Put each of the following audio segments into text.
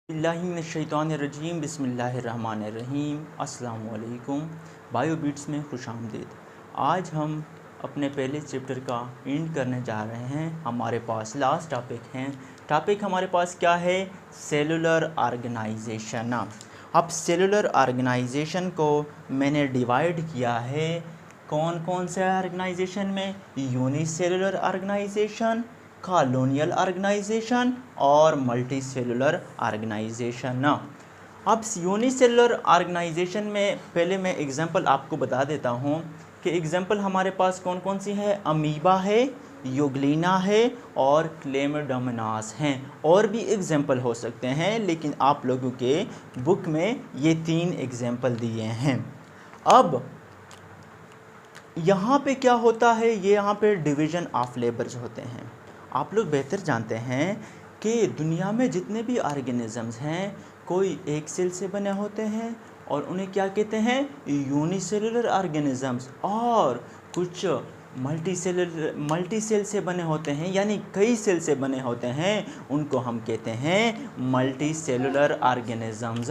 बिस्मिल्लाहिर्रहमानिर्रहीम बिस्मिल्लाहिर्रहमानिर्रहीम अस्सलाम वालेकुम। बायोबिट्स में खुशामदीद। आज हम अपने पहले चैप्टर का एंड करने जा रहे हैं। हमारे पास लास्ट टॉपिक हमारे पास क्या है? Cellular organization. अब सेलुलर ऑर्गेनाइजेशन को मैंने डिवाइड किया है कौन कौन से ऑर्गेनाइजेशन में? यूनिसेलुलर ऑर्गेनाइजेशन, कॉलोनियल ऑर्गेनाइजेशन और मल्टी सेलुलर ऑर्गेनाइजेशन। अब यूनिसेलुलर ऑर्गेनाइजेशन में पहले मैं एग्जांपल आपको बता देता हूँ कि एग्जांपल हमारे पास कौन कौन सी है। अमीबा है, यूग्लिना है और क्लेमिडोमोनास हैं। और भी एग्जांपल हो सकते हैं, लेकिन आप लोगों के बुक में ये 3 एग्जांपल दिए हैं। अब यहाँ पे क्या होता है? ये यहाँ पे डिवीज़न ऑफ लेबर्स होते हैं। आप लोग बेहतर जानते हैं कि दुनिया में जितने भी ऑर्गेनिजम्स हैं, कोई एक सेल से बने होते हैं और उन्हें क्या कहते हैं? Unicellular organisms. और कुछ मल्टी सेल से बने होते हैं, यानी कई सेल से बने होते हैं, उनको हम कहते हैं मल्टी सेलुलर ऑर्गेनिजम्स।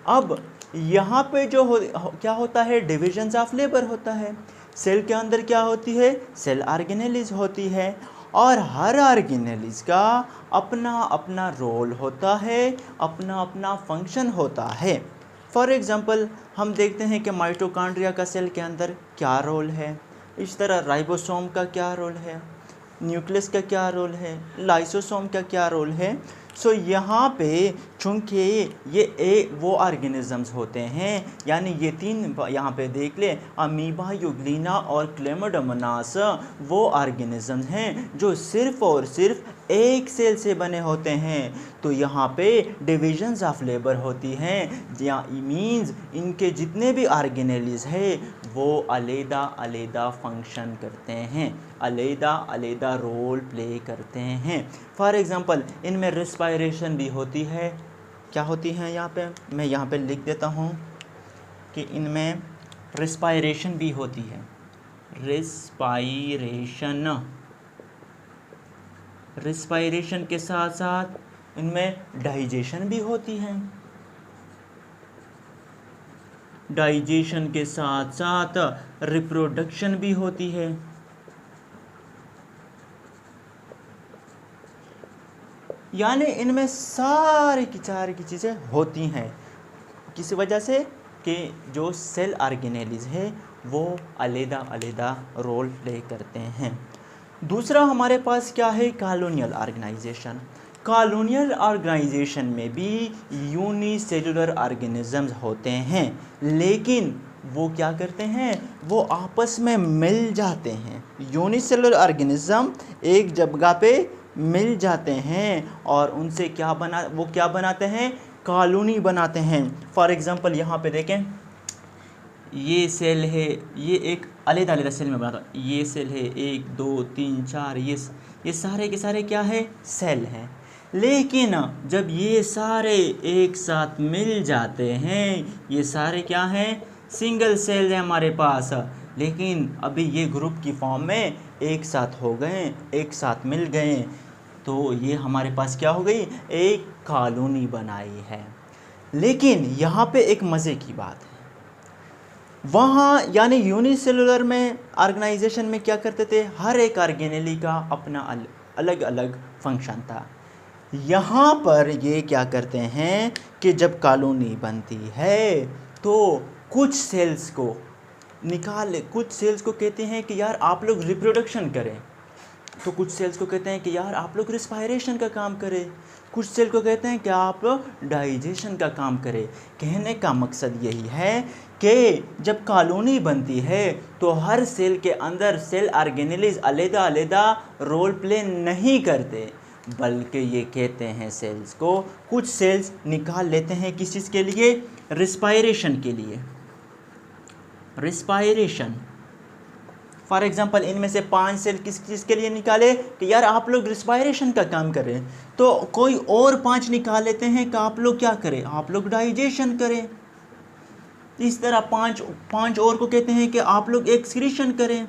अब यहाँ पे जो क्या होता है? डिविजन्स ऑफ लेबर होता है। सेल के अंदर क्या होती है? सेल ऑर्गेनेलिज होती है और हर ऑर्गेनेलिज का अपना अपना रोल होता है, अपना अपना फंक्शन होता है। फॉर एग्जांपल हम देखते हैं कि माइटोकॉन्ड्रिया का सेल के अंदर क्या रोल है, इस तरह राइबोसोम का क्या रोल है, न्यूक्लियस का क्या रोल है, लाइसोसोम का क्या रोल है। सो यहाँ पे चूँकि ये वो ऑर्गेनिजम्स होते हैं, यानी ये 3 यहाँ पे देख ले, अमीबा, यूग्लिना और क्लेमिडोमोनास वो ऑर्गेनिजम्स हैं जो सिर्फ़ और सिर्फ एक सेल से बने होते हैं। तो यहाँ पे डिविजन्स ऑफ लेबर होती हैं, या मीन्स इनके जितने भी ऑर्गेनेलिज है वो अलग अलग फंक्शन करते हैं, अलग रोल प्ले करते हैं। फॉर एग्ज़ाम्पल इनमें रिस्पायरेशन भी होती है। क्या होती है? यहाँ पे मैं यहाँ पे लिख देता हूँ कि इनमें रिस्पायरेशन भी होती है। रिस्पायरेशन के साथ साथ इनमें डाइजेशन भी होती है। डाइजेशन के साथ साथ रिप्रोडक्शन भी होती है। यानी इनमें सारी की चीज़ें होती हैं, किस वजह से कि जो सेल ऑर्गेनेलिज है वो अलग रोल प्ले करते हैं। दूसरा हमारे पास क्या है? Colonial organisation. कॉलोनियल ऑर्गेनाइजेशन में भी यूनिसेलुलर ऑर्गेनिजम्स होते हैं, लेकिन वो क्या करते हैं? वो आपस में मिल जाते हैं। यूनिसेलुलर ऑर्गेनिज्म एक जगह पे मिल जाते हैं और उनसे क्या बनाते हैं? कॉलोनी बनाते हैं। फॉर एग्जांपल यहाँ पे देखें, ये सेल है, ये एक अलग सेल में बनाता हूँ। ये सेल है 1 2 3 4, ये सारे के सारे क्या है? सेल हैं। लेकिन जब ये सारे एक साथ मिल जाते हैं, ये सारे क्या हैं? सिंगल सेल है हमारे पास। लेकिन अभी ये ग्रुप की फॉर्म में एक साथ हो गए, एक साथ मिल गए, तो ये हमारे पास क्या हो गई? एक कॉलोनी बनाई है। लेकिन यहाँ पे एक मज़े की बात है, वहाँ यानी यूनिसेलुलर में ऑर्गेनाइजेशन में क्या करते थे? हर एक ऑर्गेनेली का अपना अलग अलग फंक्शन था। यहाँ पर ये क्या करते हैं कि जब कॉलोनी बनती है तो कुछ सेल्स को कहते हैं कि यार आप लोग रिप्रोडक्शन करें, तो कुछ सेल्स को कहते हैं कि यार आप लोग रिस्पायरेशन का काम करें, कुछ सेल को कहते हैं कि आप लोग डाइजेशन का काम करें। कहने का मकसद यही है कि जब कॉलोनी बनती है तो हर सेल के अंदर सेल ऑर्गेनेलिज अलग रोल प्ले नहीं करते, बल्कि ये कहते हैं सेल्स को, कुछ सेल्स निकाल लेते हैं किस चीज़ के लिए? रिस्पायरेशन के लिए। रिस्पायरेशन फॉर एग्जांपल इनमें से 5 सेल किस चीज़ के लिए निकाले कि यार आप लोग रिस्पायरेशन का काम करें, तो कोई और 5 निकाल लेते हैं कि आप लोग क्या करें? आप लोग डाइजेशन करें। इस तरह 5 और को कहते हैं कि आप लोग एक्सक्रीशन करें।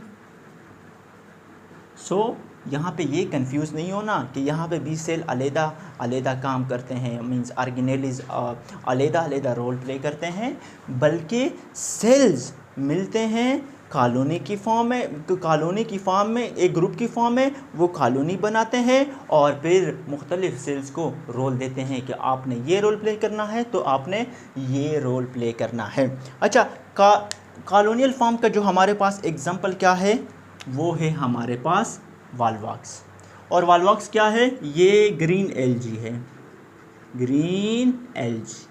सो यहाँ पे ये कंफ्यूज नहीं होना कि यहाँ पे 20 सेल अलहदा अलहदा काम करते हैं, मींस ऑर्गेनेलिज अलहदा अलहदा रोल प्ले करते हैं, बल्कि सेल्स मिलते हैं कॉलोनी की फॉर्म में, कॉलोनी की फॉर्म में, एक ग्रुप की फॉर्म में वो कॉलोनी बनाते हैं और फिर मुख्तलिफ सेल्स को रोल देते हैं कि आपने ये रोल प्ले करना है तो आपने ये रोल प्ले करना है। अच्छा, कॉलोनियल फॉर्म का जो हमारे पास एग्जांपल क्या है, वो है हमारे पास वॉल्वॉक्स। और वॉल्वॉक्स क्या है, ये ग्रीन एल्गी है, ग्रीन एल्गी,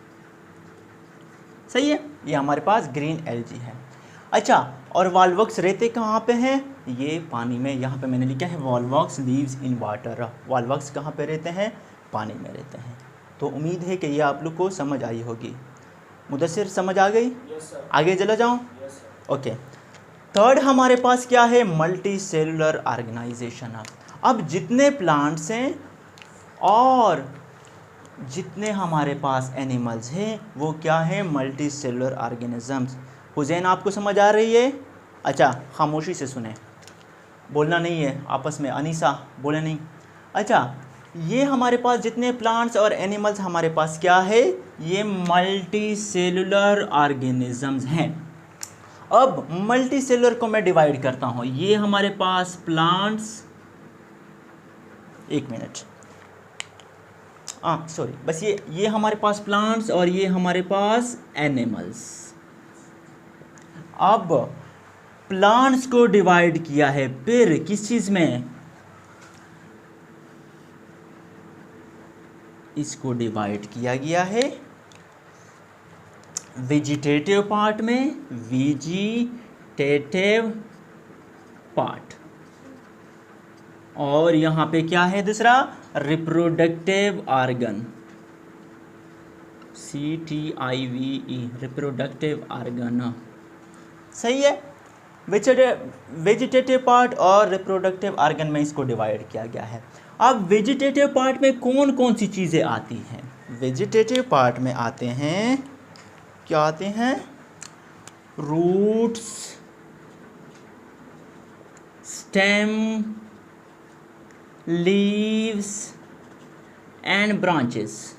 सही है, ये हमारे पास ग्रीन एल्गी है। अच्छा, और वॉल्वॉक्स रहते कहाँ पे हैं, ये पानी में, यहाँ पे मैंने लिखा है Volvox leaves in water. Volvox कहाँ पे रहते हैं, पानी में रहते हैं। तो उम्मीद है कि ये आप लोग को समझ आई होगी। मुदस्सिर समझ आ गई? Yes, sir. आगे चला जाऊँ? Yes, sir. ओके, थर्ड हमारे पास क्या है, मल्टी सेलुलर ऑर्गेनाइजेशन। अब जितने प्लांट्स हैं और जितने हमारे पास एनिमल्स हैं वो क्या है, मल्टी सेलुलर ऑर्गेनिजम्स। हुसैन आपको समझ आ रही है? अच्छा, खामोशी से सुने, बोलना नहीं है आपस में, अनीसा बोले नहीं। अच्छा, ये हमारे पास जितने प्लांट्स और एनिमल्स हमारे पास क्या है, ये मल्टी सेलुलर ऑर्गेनिजम्स हैं। अब मल्टी सेलुलर को मैं डिवाइड करता हूँ, ये हमारे पास प्लांट्स, एक मिनट, सॉरी, बस ये हमारे पास प्लांट्स और ये हमारे पास एनिमल्स। अब प्लांट्स को डिवाइड किया है फिर किस चीज़ में, इसको डिवाइड किया गया है वेजिटेटिव पार्ट में, वेजिटेटिव पार्ट, और यहाँ पे क्या है दूसरा, reproductive organ, CTIVE, reproductive organ, सही है। वेजिटेटिव पार्ट और रिप्रोडक्टिव ऑर्गन में इसको डिवाइड किया गया है। अब वेजिटेटिव पार्ट में कौन कौन सी चीज़ें आती हैं, वेजिटेटिव पार्ट में आते हैं, क्या आते हैं, roots, stem, leaves and branches.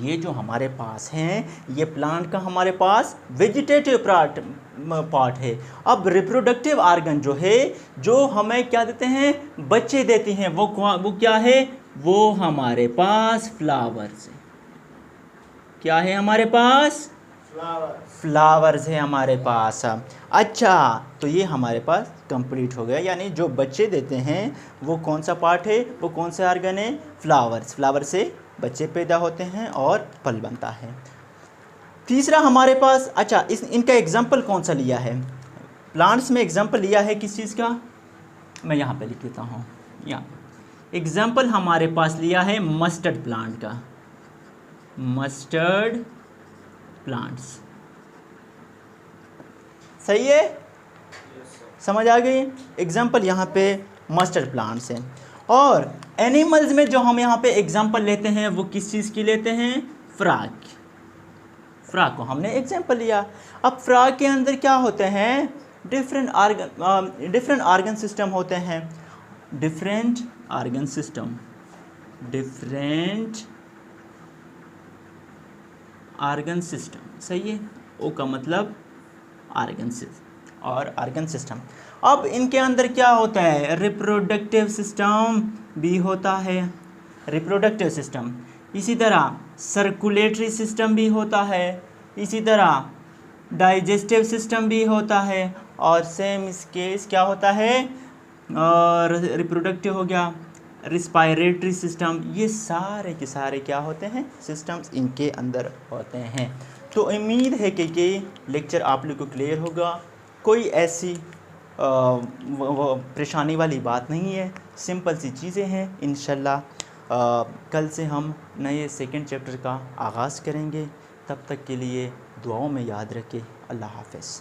ये जो हमारे पास हैं ये प्लांट का हमारे पास वेजिटेटिव पार्ट है। अब रिप्रोडक्टिव ऑर्गन जो है, जो हमें क्या देते हैं, बच्चे देती हैं, वो क्या है, वो हमारे पास फ्लावर्स है। क्या है हमारे पास, फ्लावर्स है हमारे पास। अच्छा, तो ये हमारे पास कंप्लीट हो गया, यानी जो बच्चे देते हैं वो कौन सा पार्ट है, वो कौन सा ऑर्गन है, फ्लावर्स। फ्लावर से बच्चे पैदा होते हैं और फल बनता है। तीसरा हमारे पास, अच्छा, इनका एग्जाम्पल कौन सा लिया है, प्लांट्स में एग्जाम्पल लिया है किस चीज़ का, मैं यहाँ पे लिख देता हूँ, यहाँ एग्जाम्पल हमारे पास लिया है मस्टर्ड प्लांट का, मस्टर्ड प्लांट्स, सही है, समझ आ गई। एग्जाम्पल यहाँ पे मस्टर्ड प्लांट्स हैं। और एनिमल्स में जो हम यहाँ पे एग्जाम्पल लेते हैं वो किस चीज़ की लेते हैं, फ्रॉग। फ्रॉग को हमने एग्जाम्पल लिया। अब फ्रॉग के अंदर क्या होते हैं, डिफरेंट ऑर्गन सिस्टम होते हैं, different organ system, different organ system, सही है, ओ का मतलब ऑर्गन सिस्टम और ऑर्गन सिस्टम। अब इनके अंदर क्या होता है, रिप्रोडक्टिव सिस्टम भी होता है, रिप्रोडक्टिव सिस्टम, इसी तरह सर्कुलेटरी सिस्टम भी होता है, इसी तरह डाइजेस्टिव सिस्टम भी होता है, और सेम इसके क्या होता है, और रिप्रोडक्टिव हो गया, रिस्पायरेटरी सिस्टम, ये सारे के सारे क्या होते हैं, सिस्टम्स इनके अंदर होते हैं। तो उम्मीद है कि ये लेक्चर आप लोग को क्लियर होगा, कोई ऐसी परेशानी वाली बात नहीं है, सिंपल सी चीज़ें हैं। इंशाल्लाह कल से हम नए सेकंड चैप्टर का आगाज़ करेंगे। तब तक के लिए दुआओं में याद रखें। अल्लाह हाफ़िज़।